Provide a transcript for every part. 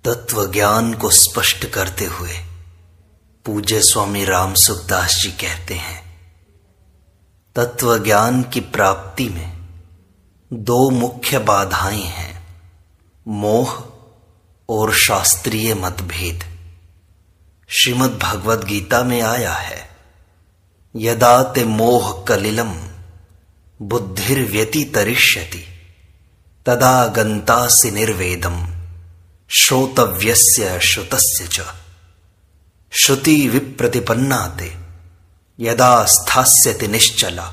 तत्व ज्ञान को स्पष्ट करते हुए पूज्य स्वामी राम सुखदास जी कहते हैं, तत्व ज्ञान की प्राप्ति में दो मुख्य बाधाएं हैं, मोह और शास्त्रीय मतभेद। श्रीमद् भगवद गीता में आया है, यदा ते मोह कलिलम बुद्धिर्व्यतितरिष्यति तदा गन्तासि निर्वेदम श्रोतव्यस्य श्रुतस्य च। श्रुति विप्रतिपन्ना ते यदा स्थास्यति निश्चला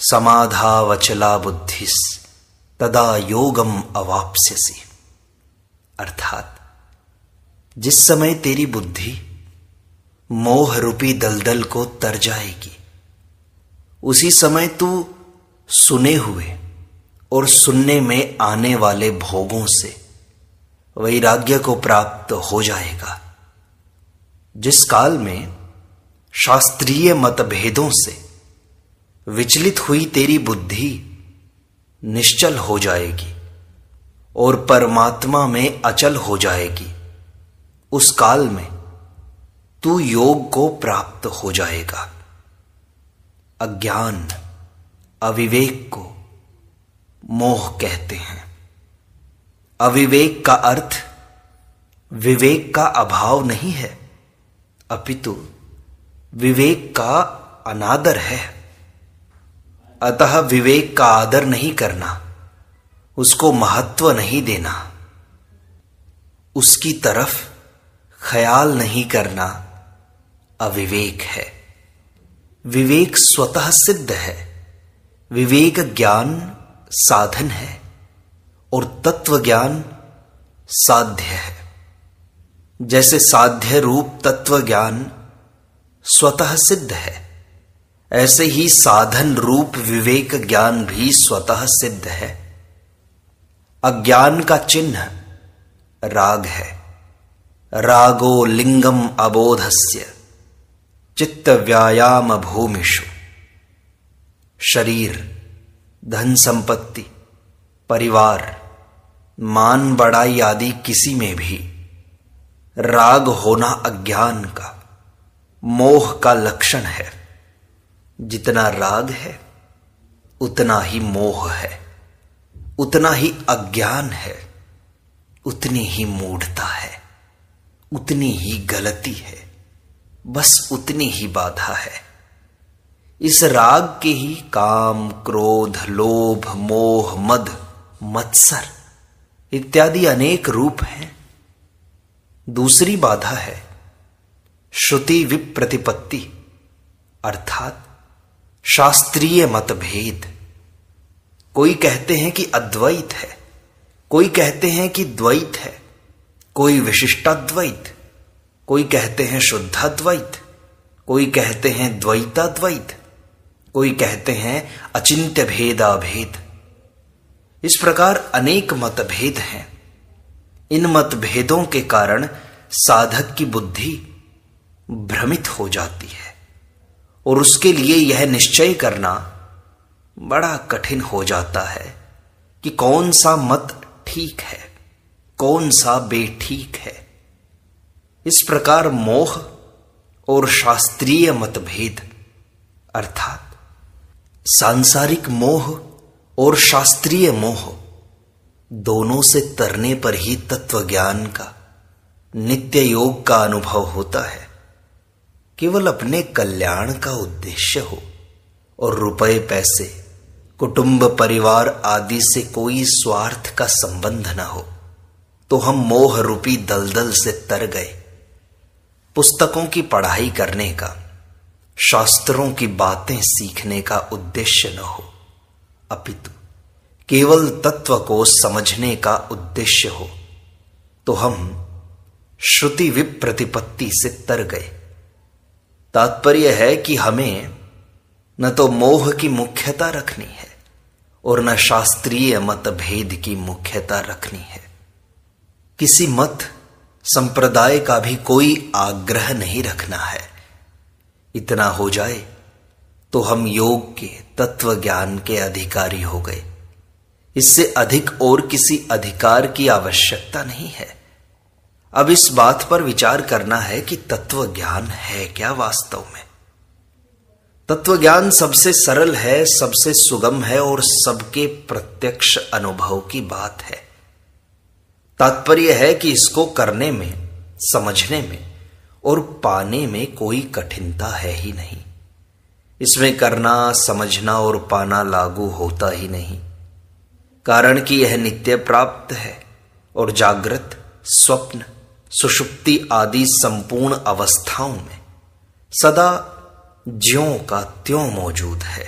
समाधावचला बुद्धिस तदा योगम अवाप्स्यसि। अर्थात जिस समय तेरी बुद्धि मोह रूपी दलदल को तर जाएगी, उसी समय तू सुने हुए और सुनने में आने वाले भोगों से वैराग्य को प्राप्त हो जाएगा। जिस काल में शास्त्रीय मतभेदों से विचलित हुई तेरी बुद्धि निश्चल हो जाएगी और परमात्मा में अचल हो जाएगी, उस काल में तू योग को प्राप्त हो जाएगा। अज्ञान, अविवेक को मोह कहते हैं। अविवेक का अर्थ विवेक का अभाव नहीं है, अपितु विवेक का अनादर है। अतः विवेक का आदर नहीं करना, उसको महत्व नहीं देना, उसकी तरफ ख्याल नहीं करना अविवेक है। विवेक स्वतः सिद्ध है। विवेक ज्ञान साधन है और तत्व ज्ञान साध्य है। जैसे साध्य रूप तत्व ज्ञान स्वतः सिद्ध है, ऐसे ही साधन रूप विवेक ज्ञान भी स्वतः सिद्ध है। अज्ञान का चिन्ह राग है। रागो लिंगम अबोधस्य चित्त व्यायाम भूमिषु। शरीर, धन संपत्ति, परिवार, मान बढ़ाई आदि किसी में भी राग होना अज्ञान का, मोह का लक्षण है। जितना राग है उतना ही मोह है, उतना ही अज्ञान है, उतनी ही मूढ़ता है, उतनी ही गलती है, बस उतनी ही बाधा है। इस राग के ही काम, क्रोध, लोभ, मोह, मद, मत्सर इत्यादि अनेक रूप हैं। दूसरी बाधा है श्रुति विप्रतिपत्ति, अर्थात शास्त्रीय मतभेद। कोई कहते हैं कि अद्वैत है, कोई कहते हैं कि द्वैत है, कोई विशिष्टाद्वैत, कोई कहते हैं शुद्धाद्वैत, कोई कहते हैं द्वैताद्वैत, कोई कहते हैं अचिंत्य भेदाभेद। इस प्रकार अनेक मतभेद हैं। इन मतभेदों के कारण साधक की बुद्धि भ्रमित हो जाती है और उसके लिए यह निश्चय करना बड़ा कठिन हो जाता है कि कौन सा मत ठीक है, कौन सा बेठीक है। इस प्रकार मोह और शास्त्रीय मतभेद अर्थात सांसारिक मोह और शास्त्रीय मोह दोनों से तरने पर ही तत्व ज्ञान का, नित्य योग का अनुभव होता है। केवल अपने कल्याण का उद्देश्य हो और रुपए पैसे, कुटुंब, परिवार आदि से कोई स्वार्थ का संबंध न हो, तो हम मोह रूपी दलदल से तर गए। पुस्तकों की पढ़ाई करने का, शास्त्रों की बातें सीखने का उद्देश्य न हो, अपितु केवल तत्व को समझने का उद्देश्य हो, तो हम श्रुति विप्रतिपत्ति से तर गए। तात्पर्य है कि हमें न तो मोह की मुख्यता रखनी है और न शास्त्रीय मतभेद की मुख्यता रखनी है। किसी मत संप्रदाय का भी कोई आग्रह नहीं रखना है। इतना हो जाए तो हम योग के, तत्व ज्ञान के अधिकारी हो गए। इससे अधिक और किसी अधिकार की आवश्यकता नहीं है। अब इस बात पर विचार करना है कि तत्व ज्ञान है क्या वास्तव में। तत्व ज्ञान सबसे सरल है, सबसे सुगम है और सबके प्रत्यक्ष अनुभव की बात है। तात्पर्य है कि इसको करने में, समझने में और पाने में कोई कठिनता है ही नहीं। इसमें करना, समझना और पाना लागू होता ही नहीं, कारण कि यह नित्य प्राप्त है और जागृत, स्वप्न, सुषुप्ति आदि संपूर्ण अवस्थाओं में सदा ज्यों का त्यों मौजूद है।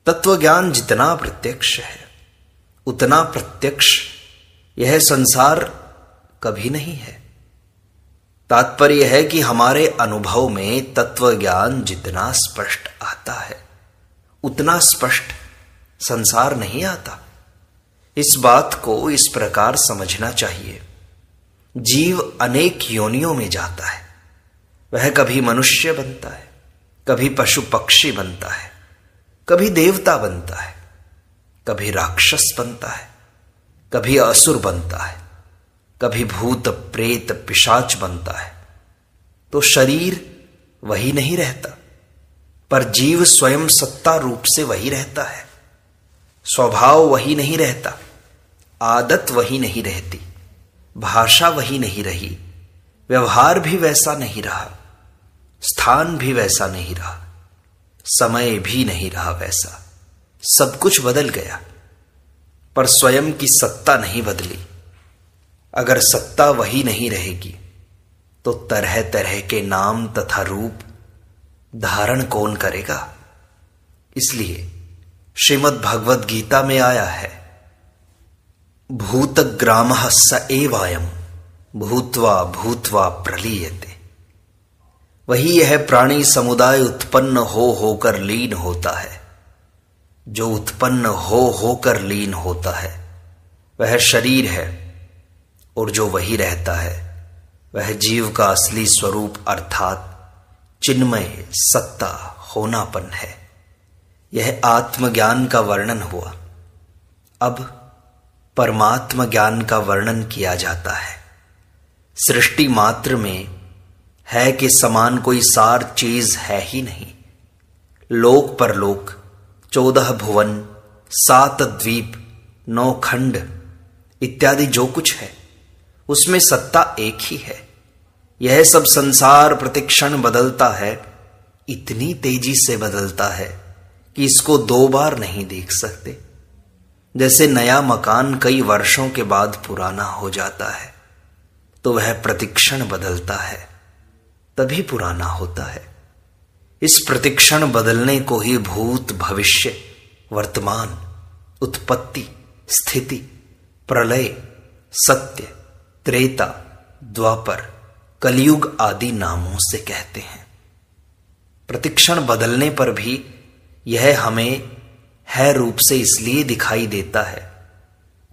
तत्व ज्ञान जितना प्रत्यक्ष है उतना प्रत्यक्ष यह संसार कभी नहीं है। तात्पर्य है कि हमारे अनुभव में तत्व ज्ञान जितना स्पष्ट आता है उतना स्पष्ट संसार नहीं आता। इस बात को इस प्रकार समझना चाहिए। जीव अनेक योनियों में जाता है। वह कभी मनुष्य बनता है, कभी पशु पक्षी बनता है, कभी देवता बनता है, कभी राक्षस बनता है, कभी असुर बनता है, कभी भूत प्रेत पिशाच बनता है। तो शरीर वही नहीं रहता, पर जीव स्वयं सत्ता रूप से वही रहता है। स्वभाव वही नहीं रहता, आदत वही नहीं रहती, भाषा वही नहीं रही, व्यवहार भी वैसा नहीं रहा, स्थान भी वैसा नहीं रहा, समय भी नहीं रहा वैसा। सब कुछ बदल गया, पर स्वयं की सत्ता नहीं बदली। अगर सत्ता वही नहीं रहेगी तो तरह तरह के नाम तथा रूप धारण कौन करेगा। इसलिए श्रीमद् भगवद गीता में आया है, भूतग्रामः स एवायम् भूत्वा भूत्वा प्रलीयते। वही यह प्राणी समुदाय उत्पन्न हो होकर लीन होता है। जो उत्पन्न हो होकर लीन होता है वह शरीर है, और जो वही रहता है वह जीव का असली स्वरूप अर्थात चिन्मय सत्ता होनापन है। यह आत्मज्ञान का वर्णन हुआ। अब परमात्म ज्ञान का वर्णन किया जाता है। सृष्टि मात्र में है कि समान कोई सार चीज है ही नहीं। लोक परलोक, 14 भुवन, 7 द्वीप, 9 खंड इत्यादि जो कुछ है उसमें सत्ता एक ही है। यह सब संसार प्रतिक्षण बदलता है, इतनी तेजी से बदलता है कि इसको 2 बार नहीं देख सकते। जैसे नया मकान कई वर्षों के बाद पुराना हो जाता है तो वह प्रतिक्षण बदलता है, तभी पुराना होता है। इस प्रतिक्षण बदलने को ही भूत, भविष्य, वर्तमान, उत्पत्ति, स्थिति, प्रलय, सत्य, त्रेता, द्वापर, कलयुग आदि नामों से कहते हैं। प्रतिक्षण बदलने पर भी यह हमें है रूप से इसलिए दिखाई देता है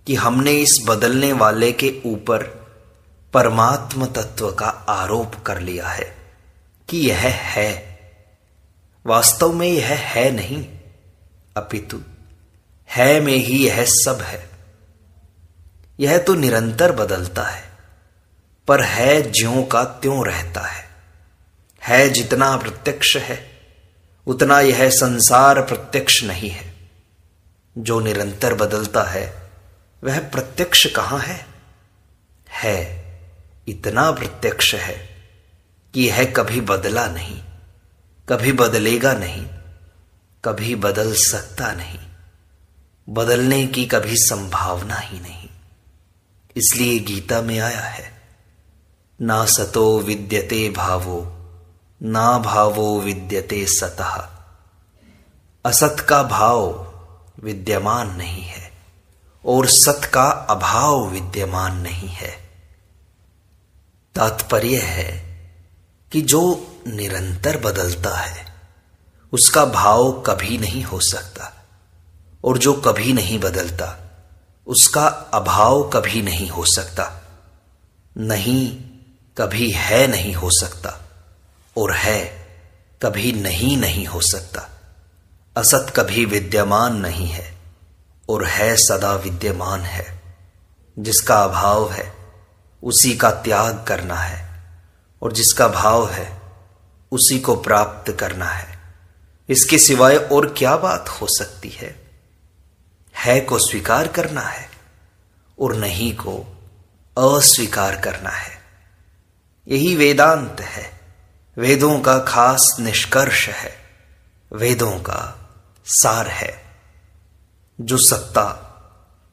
कि हमने इस बदलने वाले के ऊपर परमात्म तत्व का आरोप कर लिया है कि यह है। वास्तव में यह है नहीं, अपितु है में ही यह सब है। यह तो निरंतर बदलता है, पर है ज्यों का त्यों रहता है। है जितना प्रत्यक्ष है उतना यह संसार प्रत्यक्ष नहीं है। जो निरंतर बदलता है वह प्रत्यक्ष कहां है इतना प्रत्यक्ष है कि यह कभी बदला नहीं, कभी बदलेगा नहीं, कभी बदल सकता नहीं, बदलने की कभी संभावना ही नहीं। इसलिए गीता में आया है, ना सतो विद्यते भावो ना भावो विद्यते सतः। असत का भाव विद्यमान नहीं है और सत का अभाव विद्यमान नहीं है। तात्पर्य है कि जो निरंतर बदलता है उसका भाव कभी नहीं हो सकता, और जो कभी नहीं बदलता उसका अभाव कभी नहीं हो सकता। नहीं कभी है नहीं हो सकता, और है कभी नहीं हो सकता। असत कभी विद्यमान नहीं है और है सदा विद्यमान है। जिसका अभाव है उसी का त्याग करना है, और जिसका भाव है उसी को प्राप्त करना है। इसके सिवाय और क्या बात हो सकती है को स्वीकार करना है और नहीं को अस्वीकार करना है। यही वेदांत है, वेदों का खास निष्कर्ष है, वेदों का सार है। जो सत्ता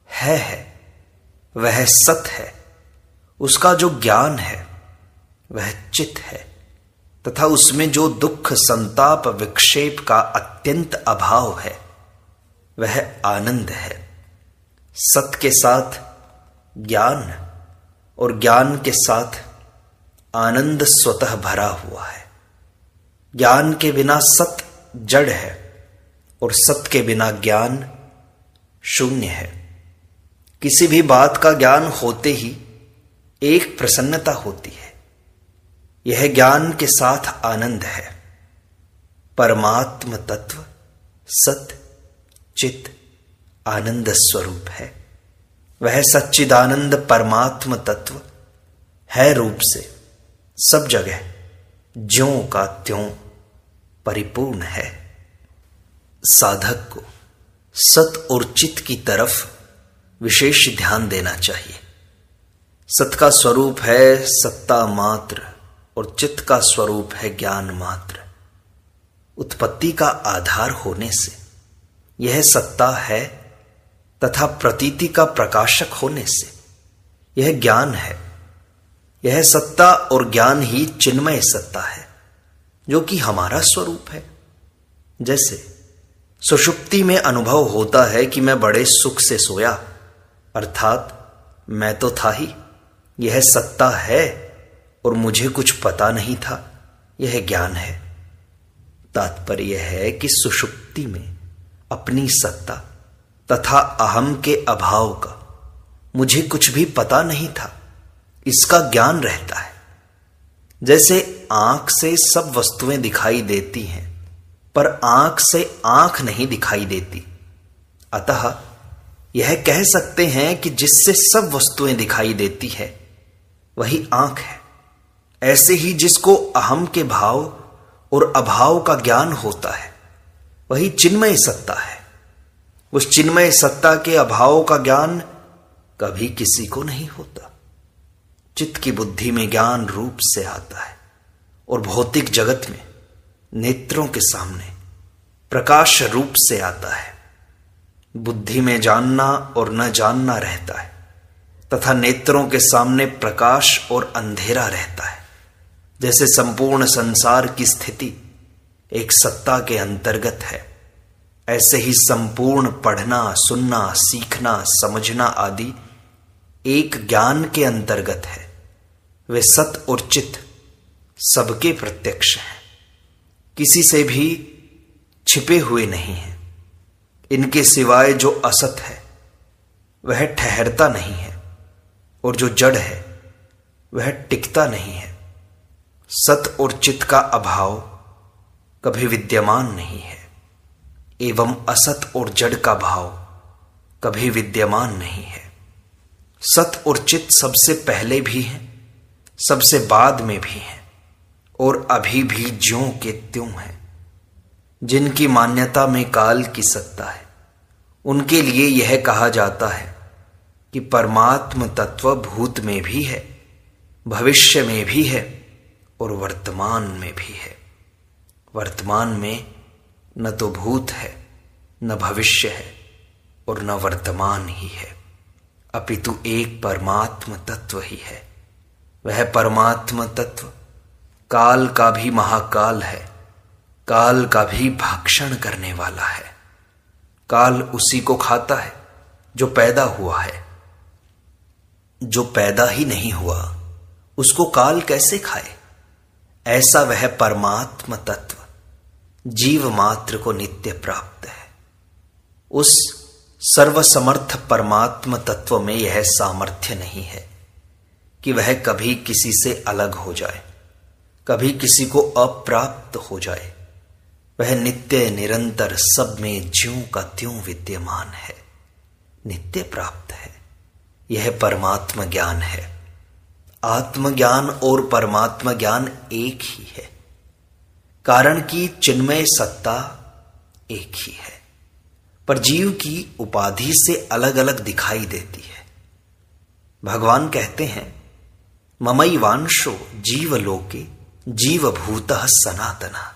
है वह सत है, उसका जो ज्ञान है वह चित है, तथा उसमें जो दुख संताप विक्षेप का अत्यंत अभाव है वह आनंद है। सत के साथ ज्ञान और ज्ञान के साथ आनंद स्वतः भरा हुआ है। ज्ञान के बिना सत जड़ है और सत के बिना ज्ञान शून्य है। किसी भी बात का ज्ञान होते ही एक प्रसन्नता होती है, यह ज्ञान के साथ आनंद है। परमात्म तत्व सत चित आनंद स्वरूप है। वह सच्चिदानंद परमात्म तत्व है रूप से सब जगह ज्यों का त्यों परिपूर्ण है। साधक को सत और चित की तरफ विशेष ध्यान देना चाहिए। सत का स्वरूप है सत्ता मात्र और चित्त का स्वरूप है ज्ञान मात्र। उत्पत्ति का आधार होने से यह सत्ता है तथा प्रतीति का प्रकाशक होने से यह ज्ञान है। यह सत्ता और ज्ञान ही चिन्मय सत्ता है जो कि हमारा स्वरूप है। जैसे सुषुप्ति में अनुभव होता है कि मैं बड़े सुख से सोया, अर्थात मैं तो था ही, यह सत्ता है और मुझे कुछ पता नहीं था, यह ज्ञान है। तात्पर्य है कि सुषुप्ति में अपनी सत्ता तथा अहम के अभाव का मुझे कुछ भी पता नहीं था, इसका ज्ञान रहता है। जैसे आंख से सब वस्तुएं दिखाई देती हैं पर आंख से आंख नहीं दिखाई देती, अतः यह कह सकते हैं कि जिससे सब वस्तुएं दिखाई देती है वही आंख है। ऐसे ही जिसको अहम के भाव और अभाव का ज्ञान होता है वही चिन्मय सत्ता है। उस चिन्मय सत्ता के अभाव का ज्ञान कभी किसी को नहीं होता। चित्त की बुद्धि में ज्ञान रूप से आता है और भौतिक जगत में नेत्रों के सामने प्रकाश रूप से आता है। बुद्धि में जानना और न जानना रहता है तथा नेत्रों के सामने प्रकाश और अंधेरा रहता है। जैसे संपूर्ण संसार की स्थिति एक सत्ता के अंतर्गत है, ऐसे ही संपूर्ण पढ़ना सुनना सीखना समझना आदि एक ज्ञान के अंतर्गत है। वे सत और चित सबके प्रत्यक्ष हैं, किसी से भी छिपे हुए नहीं हैं। इनके सिवाय जो असत है वह ठहरता नहीं है और जो जड़ है वह टिकता नहीं है। सत और चित का अभाव कभी विद्यमान नहीं है एवं असत और जड़ का भाव कभी विद्यमान नहीं है। सत और चित सबसे पहले भी हैं, सबसे बाद में भी हैं और अभी भी ज्यों के त्यों हैं। जिनकी मान्यता में काल की सत्ता है उनके लिए यह कहा जाता है कि परमात्म तत्व भूत में भी है, भविष्य में भी है और वर्तमान में भी है। वर्तमान में न तो भूत है न भविष्य है और न वर्तमान ही है, अपितु एक परमात्म तत्व ही है। वह परमात्म तत्व काल का भी महाकाल है, काल का भी भक्षण करने वाला है। काल उसी को खाता है जो पैदा हुआ है। जो पैदा ही नहीं हुआ उसको काल कैसे खाए? ऐसा वह परमात्म तत्व जीव मात्र को नित्य प्राप्त है। उस सर्वसमर्थ परमात्म तत्व में यह सामर्थ्य नहीं है कि वह कभी किसी से अलग हो जाए, कभी किसी को अप्राप्त हो जाए। वह नित्य निरंतर सब में ज्यों का त्यों विद्यमान है, नित्य प्राप्त है। यह परमात्म ज्ञान है। आत्मज्ञान और परमात्मा ज्ञान एक ही है, कारण कि चिन्मय सत्ता एक ही है, पर जीव की उपाधि से अलग अलग दिखाई देती है। भगवान कहते हैं, ममैवांशो जीवलोके जीवभूतः सनातना।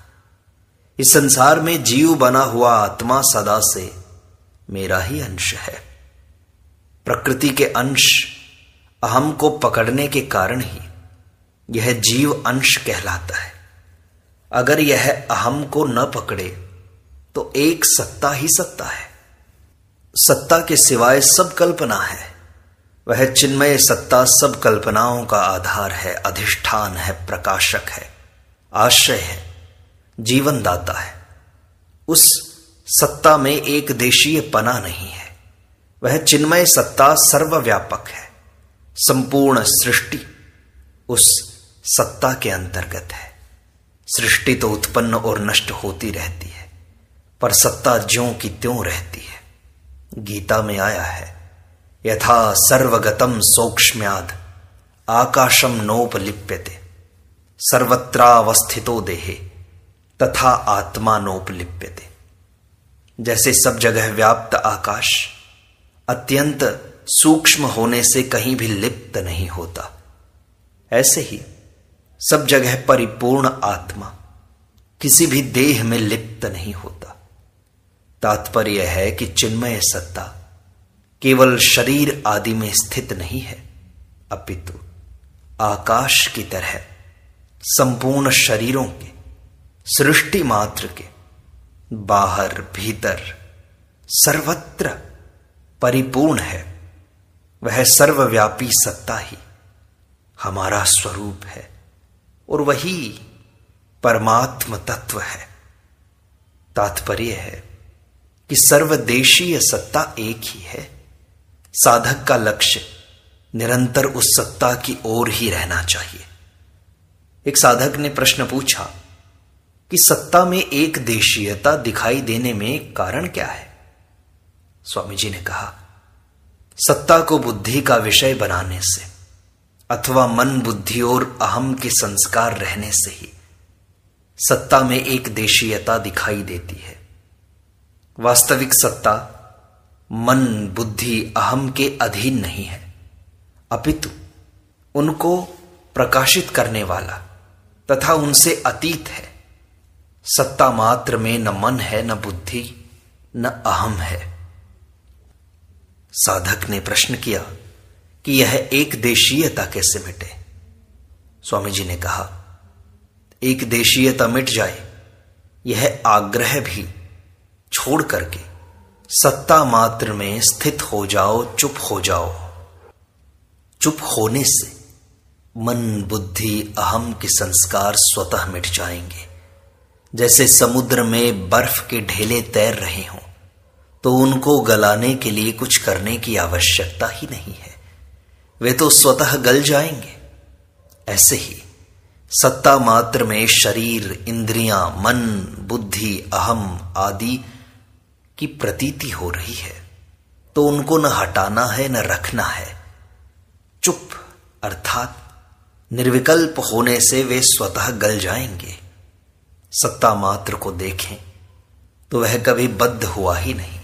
इस संसार में जीव बना हुआ आत्मा सदा से मेरा ही अंश है। प्रकृति के अंश अहम को पकड़ने के कारण ही यह जीव अंश कहलाता है। अगर यह अहम को न पकड़े तो एक सत्ता ही सत्ता है। सत्ता के सिवाय सब कल्पना है। वह चिन्मय सत्ता सब कल्पनाओं का आधार है, अधिष्ठान है, प्रकाशक है, आश्रय है, जीवनदाता है। उस सत्ता में एक देशीय पना नहीं है। वह चिन्मय सत्ता सर्वव्यापक है। संपूर्ण सृष्टि उस सत्ता के अंतर्गत है। सृष्टि तो उत्पन्न और नष्ट होती रहती है, पर सत्ता ज्यों की त्यों रहती है। गीता में आया है, यथा सर्वगतम सौक्ष्म्याद आकाशम नोपलिप्यते सर्वत्रावस्थितो देहे तथा आत्मा नोपलिप्यते। जैसे सब जगह व्याप्त आकाश अत्यंत सूक्ष्म होने से कहीं भी लिप्त नहीं होता, ऐसे ही सब जगह परिपूर्ण आत्मा किसी भी देह में लिप्त नहीं होता। तात्पर्य है कि चिन्मय सत्ता केवल शरीर आदि में स्थित नहीं है, अपितु आकाश की तरह संपूर्ण शरीरों के, सृष्टि मात्र के बाहर भीतर सर्वत्र परिपूर्ण है। वह सर्वव्यापी सत्ता ही हमारा स्वरूप है और वही परमात्म तत्व है। तात्पर्य है कि सर्वदेशीय सत्ता एक ही है। साधक का लक्ष्य निरंतर उस सत्ता की ओर ही रहना चाहिए। एक साधक ने प्रश्न पूछा कि सत्ता में एक देशीयता दिखाई देने में कारण क्या है? स्वामी जी ने कहा, सत्ता को बुद्धि का विषय बनाने से अथवा मन, बुद्धि और अहम के संस्कार रहने से ही सत्ता में एक देशीयता दिखाई देती है। वास्तविक सत्ता मन, बुद्धि, अहम के अधीन नहीं है, अपितु उनको प्रकाशित करने वाला तथा उनसे अतीत है। सत्ता मात्र में न मन है, न बुद्धि, न अहम है। साधक ने प्रश्न किया कि यह एक देशीयता कैसे मिटे? स्वामी जी ने कहा, एक देशीयता मिट जाए, यह आग्रह भी छोड़ करके सत्ता मात्र में स्थित हो जाओ, चुप हो जाओ। चुप होने से मन, बुद्धि, अहम के संस्कार स्वतः मिट जाएंगे। जैसे समुद्र में बर्फ के ढेले तैर रहे हों तो उनको गलाने के लिए कुछ करने की आवश्यकता ही नहीं है, वे तो स्वतः गल जाएंगे। ऐसे ही सत्ता मात्र में शरीर, इंद्रियां, मन, बुद्धि, अहम आदि की प्रतीति हो रही है तो उनको न हटाना है न रखना है। चुप अर्थात निर्विकल्प होने से वे स्वतः गल जाएंगे। सत्ता मात्र को देखें तो वह कभी बद्ध हुआ ही नहीं,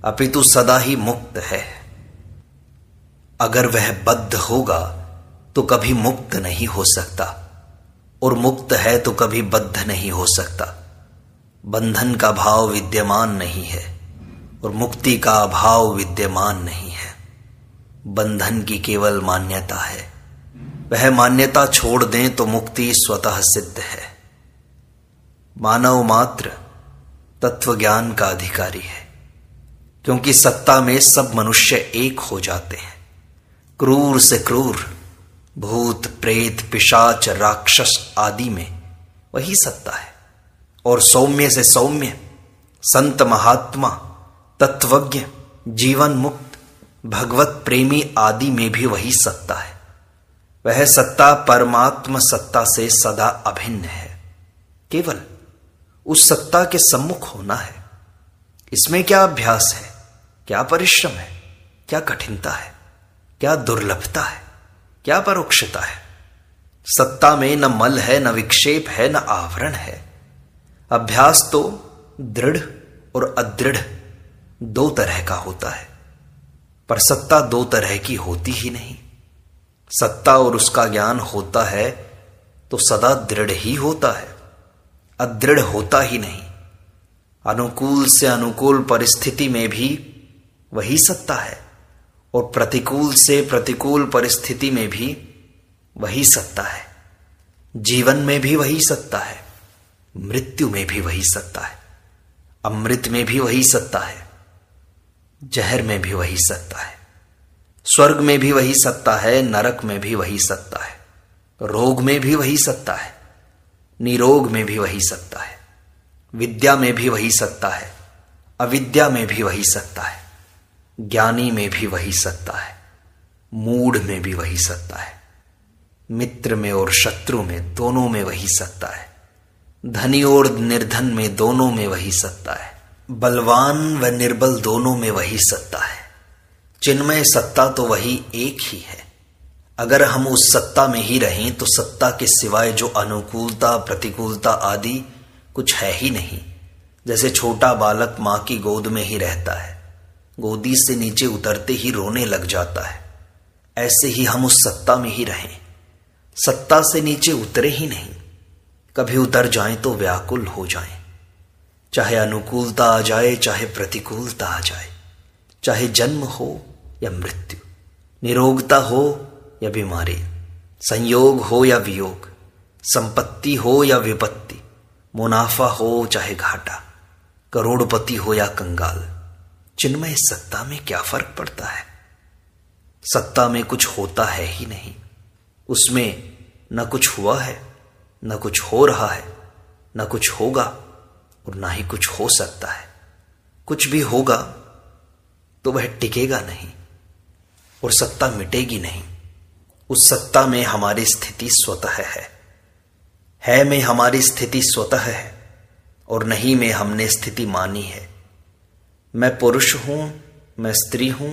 अपितु सदा ही मुक्त है। अगर वह बद्ध होगा तो कभी मुक्त नहीं हो सकता, और मुक्त है तो कभी बद्ध नहीं हो सकता। बंधन का भाव विद्यमान नहीं है और मुक्ति का अभाव विद्यमान नहीं है। बंधन की केवल मान्यता है, वह मान्यता छोड़ दें तो मुक्ति स्वतः सिद्ध है। मानव मात्र तत्व ज्ञान का अधिकारी है, क्योंकि सत्ता में सब मनुष्य एक हो जाते हैं। क्रूर से क्रूर, भूत, प्रेत, पिशाच, राक्षस आदि में वही सत्ता है, और सौम्य से सौम्य, संत, महात्मा, तत्वज्ञ, जीवन मुक्त, भगवत प्रेमी आदि में भी वही सत्ता है। वह सत्ता परमात्म सत्ता से सदा अभिन्न है। केवल उस सत्ता के सम्मुख होना है। इसमें क्या अभ्यास है, क्या परिश्रम है, क्या कठिनता है, क्या दुर्लभता है, क्या परोक्षता है? सत्ता में न मल है, न विक्षेप है, न आवरण है। अभ्यास तो दृढ़ और अदृढ़ दो तरह का होता है, पर सत्ता दो तरह की होती ही नहीं। सत्ता और उसका ज्ञान होता है तो सदा दृढ़ ही होता है, अदृढ़ होता ही नहीं। अनुकूल से अनुकूल परिस्थिति में भी वही सत्ता है और प्रतिकूल से प्रतिकूल परिस्थिति में भी वही सत्ता है। जीवन में भी वही सत्ता है, मृत्यु में भी वही सत्ता है, अमृत में भी वही सत्ता है, जहर में भी वही सत्ता है, स्वर्ग में भी वही सत्ता है, नरक में भी वही सत्ता है, रोग में भी वही सत्ता है, निरोग में भी वही सत्ता है, विद्या में भी वही सत्ता है, अविद्या में भी वही सत्ता है, ज्ञानी में भी वही सत्ता है, मूढ़ में भी वही सत्ता है, मित्र में और शत्रु में दोनों में वही सत्ता है, धनी और निर्धन में दोनों में वही सत्ता है, बलवान व निर्बल दोनों में वही सत्ता है। चिन्मय सत्ता तो वही एक ही है। अगर हम उस सत्ता में ही रहें तो सत्ता के सिवाय जो अनुकूलता प्रतिकूलता आदि कुछ है ही नहीं। जैसे छोटा बालक मां की गोद में ही रहता है, गोदी से नीचे उतरते ही रोने लग जाता है, ऐसे ही हम उस सत्ता में ही रहें, सत्ता से नीचे उतरे ही नहीं। कभी उतर जाएं तो व्याकुल हो जाएं, चाहे अनुकूलता आ जाए चाहे प्रतिकूलता आ जाए, चाहे जन्म हो या मृत्यु, निरोगता हो या बीमारी, संयोग हो या वियोग, संपत्ति हो या विपत्ति, मुनाफा हो चाहे घाटा, करोड़पति हो या कंगाल, चिन्मय सत्ता में क्या फर्क पड़ता है? सत्ता में कुछ होता है ही नहीं, उसमें न कुछ हुआ है, न कुछ हो रहा है, न कुछ होगा और ना ही कुछ हो सकता है। कुछ भी होगा तो वह टिकेगा नहीं और सत्ता मिटेगी नहीं। उस सत्ता में हमारी स्थिति स्वतः है में हमारी स्थिति स्वतः है और नहीं में हमने स्थिति मानी है। मैं पुरुष हूं, मैं स्त्री हूं,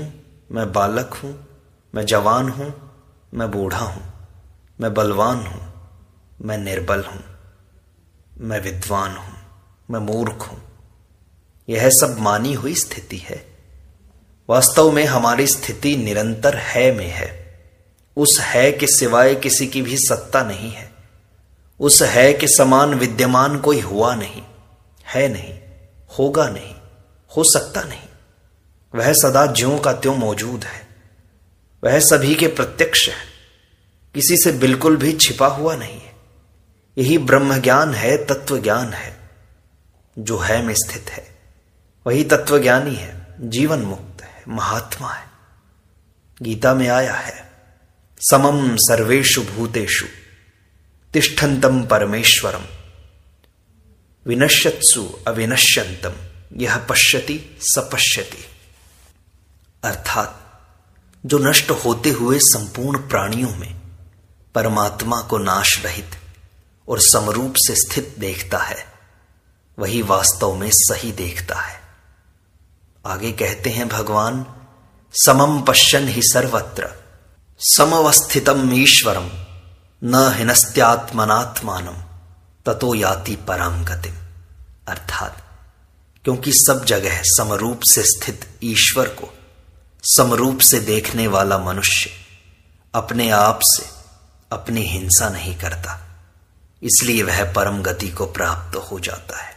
मैं बालक हूं, मैं जवान हूं, मैं बूढ़ा हूं, मैं बलवान हूं, मैं निर्बल हूं, मैं विद्वान हूं, मैं मूर्ख हूं। यह सब मानी हुई स्थिति है। वास्तव में हमारी स्थिति निरंतर है में है। उस है के सिवाय किसी की भी सत्ता नहीं है। उस है के समान विद्यमान कोई हुआ नहीं, है नहीं, होगा नहीं, हो सकता नहीं। वह सदा ज्यों का त्यों मौजूद है। वह सभी के प्रत्यक्ष है, किसी से बिल्कुल भी छिपा हुआ नहीं है। यही ब्रह्म ज्ञान है, तत्व ज्ञान है। जो है में स्थित है वही तत्वज्ञानी है, जीवन मुक्त है, महात्मा है। गीता में आया है, समम सर्वेषु भूतेषु तिष्ठन्तम परमेश्वरम विनश्यत्सु अविनश्यन्तम यह पश्यति स पश्यति। अर्थात जो नष्ट होते हुए संपूर्ण प्राणियों में परमात्मा को नाश रहित और समरूप से स्थित देखता है, वही वास्तव में सही देखता है। आगे कहते हैं भगवान, समम पश्यन् हि सर्वत्र समवस्थितम ईश्वरम न हिनस्त्यात्मनात्मानम ततो याति परां गतिम। अर्थात क्योंकि सब जगह समरूप से स्थित ईश्वर को समरूप से देखने वाला मनुष्य अपने आप से अपनी हिंसा नहीं करता, इसलिए वह परम गति को प्राप्त हो जाता है।